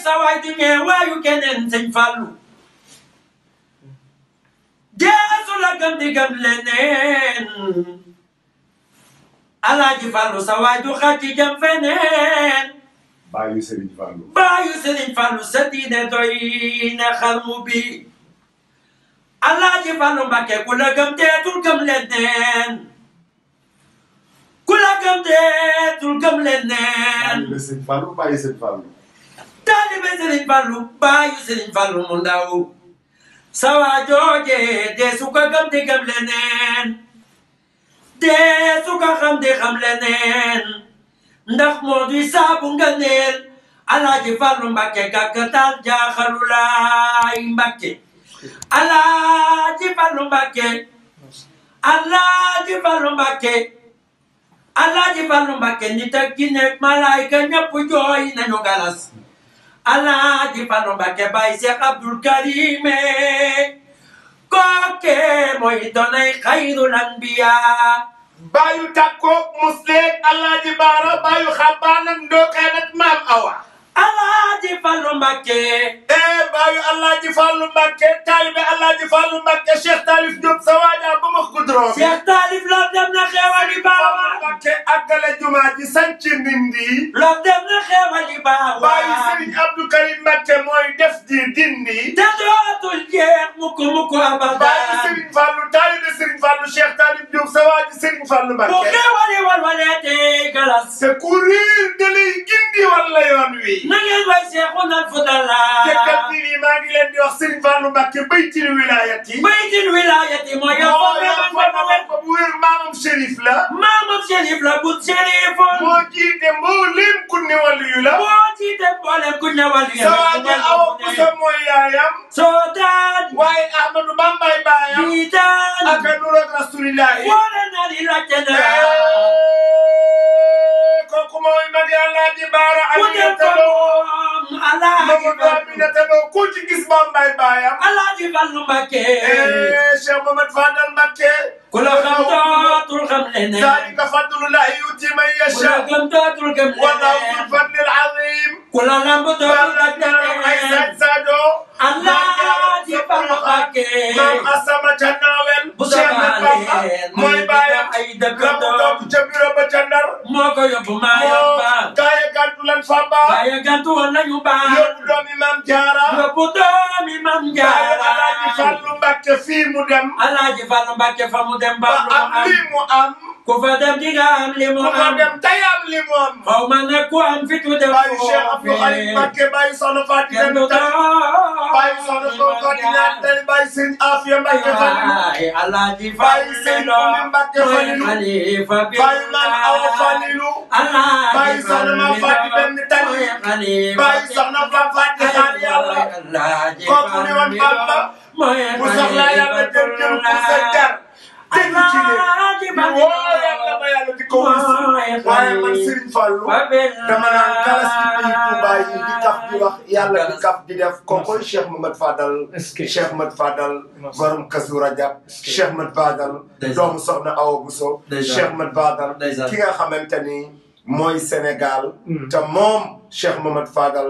sawaay du ñee waayu keneen sëñ Fallu deesu la gëm di gëm leneen Alaaji Fallu sawaay du xàcc jëm feneen baayu Serigne Fallu baayu Serigne Fallu sa diine doy na xarmu bi Alaaji Fallu Mbàkke ku la gëm deetul gëm leneen ku la gëm deetul gëm leneen taalibe Serigne Fallu baayu Serigne Fallu taalibe Serigne Fallu baayu Serigne Fallu mu ndaw sawa jooje deesu ko gëm di gëm leneen deesu ko xam di xam leneen ndax moo di saabu nga neel Alaaji Fallu Mbàkke gàkkatal jaaxalu laay Mbàkke Alaaji Fallu Mbàkke Alaaji Fallu Mbàkke Alaaji Fallu Mbàkke nit ak jinne malaayka ñëpp jooy nañu galas Alaaji Fallu Mbàkke Baay Seex Abdul Karime kooke mooy doonay xayrul anbiyaa baayu takkoog musleeg Alaaji Baara baayu xabaan ak ndookaan ak maam Awa Alaaji Fallu Mbàkke baayu Alaaji Fallu Mbàkke taalibe Alaaji Fallu Mbàkke Cheikh Taalif Diop sa waaja ba ma gudroon Cheikh Taalif loolu dem na xeewali baawa Mbàkke àggale jumaa ji sanc Ndindi loolu dem na xeewali baawa baayu Serigne Abdou Karim Mbàkke mooy def di dindi te dootul jeex mukk mukk abada baayu Serigne Fallu taalibe Serigne Fallu Cheikh Taalif Diop sa waaji Serigne Fallu bu Mbàkke xeewali walwaleete galas te ku riir da lay gindi walla yoon wi na ngeen way Seexuna Fadala Tektal TV maa ngi leen di wax Serigne Fallu Mbàkke baytil wilaayati baytil wilaayati mooy ko bu wér maamam Chérif la maamam Chérif la bu Chérifoon moo jiite mbooleem ku ne wàllu yu la moo jiite mboolem ku ne wàllu yu sa waaji Awa Buso mooy yaayam soo daan waaye Ahmadou Bambay baayam di daan ak nur ak rasulillahi wala na di laajte na kooku mooy mag Alaaji Baara Aminata Lo Mamadou Aminata Lo ku ci gis Bambay baayam Alaaji Fallu Mbàkke Cheikh Mohamed Fadal Mbàkke ku la xam dootul xam leneen zalika fadlullahi yuti man ku la yasha gëm dootul gëm wallahu leneen zul fadlil azim ku la lamb dootul gëm ay leneen Sadio Alaaji Fallu Mbàkke maam Asama ca Naawel bu Cheikh Bamba mooy baayam ay la dëkkandoo mu toog ca bureau ba ca Ndar moo ko yóbbu maa yomba gaaya gàntu lan Famba gaaya gàntu woon nañu baax yóbbu doomi maam Jaara yóbbu doomi Maam Jaara Alaaji Fallu Mbàkke fii mu dem Alaaji Fallu Mbàkke fa mu dem ba am li mu am ku fa dem di nga am li mu ku fa am dem tey am li mu am xaw ma ne ku am fitu dem baayu Cheikh Abdou Khadim Mbàkke baayu Soxna Faati kenn Dem du Tali baayu Soxna Faati Ñaan Tali baayu Serigne Afia Mbàkke Falilu Alaaji baayu Fallu Serigne Oumy Mbàkke Falilu xalifa bi baayu Maam Awa Falilu baayu Soxna Maam Faati Dem Tali baayu Soxna Maam Faati Xaar Yàlla kooku ni woon Bamba bu soxlaa yàlla jël jël pour sa jar dégg ci ne woo yàlla ba yàlla di ko wis waaye man Serigne Fallou dama naan galas ci biir Touba yi di kaf di wax yàlla di kaf di def kookoy Cheikh Mohamed Fadal Cheikh Mohamed Fadal borom Kazu Rajab Cheikh Mohamed Fadal doomu Soxna Awa Bousso Cheikh Mohamed Fadal ki nga xamante ni mooy Sénégal te moom Cheikh Mohamed Fadal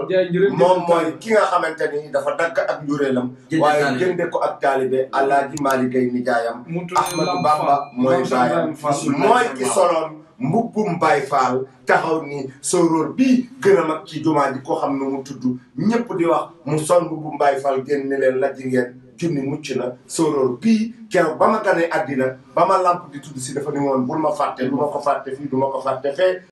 moom mooy ki nga xamante ni dafa dagg ak njureelam waaye jënde ko ak taalibe Alaaji Maalik Gay nijaayam Ahmadou Bamba mooy baayam mooy ki soloon mbubbum Baay Faal taxaw ni sóoróor bii gën a mag ci jumaa ji koo xam ne mu tudd ñëpp di wax mu sol mbubbum Baay Faal génn ni leen la jingeen junni mucc na sóoróor bii keroog ba ma ganee àddina ba ma lamp di tudd si dafa ni woon bul ma fàtte du ma ko fàtte fii du ma ko fàtte fee